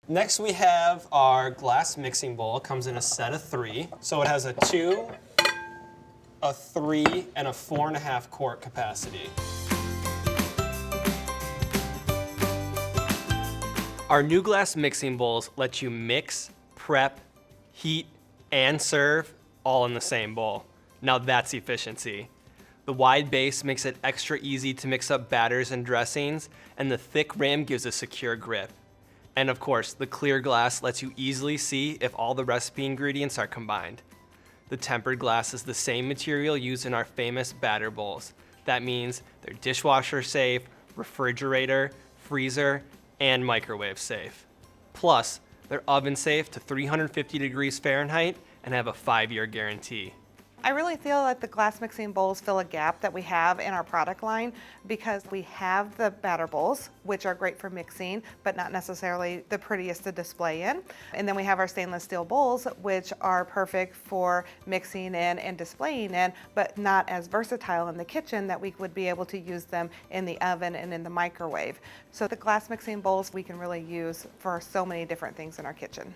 Next we have our glass mixing bowl. It comes in a set of 3. So it has a 2, a 3, and a 4.5 quart capacity. Our new glass mixing bowls let you mix, prep, heat, and serve all in the same bowl. Now that's efficiency. The wide base makes it extra easy to mix up batters and dressings, and the thick rim gives a secure grip. And of course, the clear glass lets you easily see if all the recipe ingredients are combined. The tempered glass is the same material used in our famous batter bowls. That means they're dishwasher safe, refrigerator, freezer, and microwave safe. Plus, they're oven safe to 350 degrees Fahrenheit and have a 5-year guarantee. I really feel that the glass mixing bowls fill a gap that we have in our product line because we have the batter bowls, which are great for mixing, but not necessarily the prettiest to display in. And then we have our stainless steel bowls, which are perfect for mixing in and displaying in, but not as versatile in the kitchen that we would be able to use them in the oven and in the microwave. So the glass mixing bowls we can really use for so many different things in our kitchen.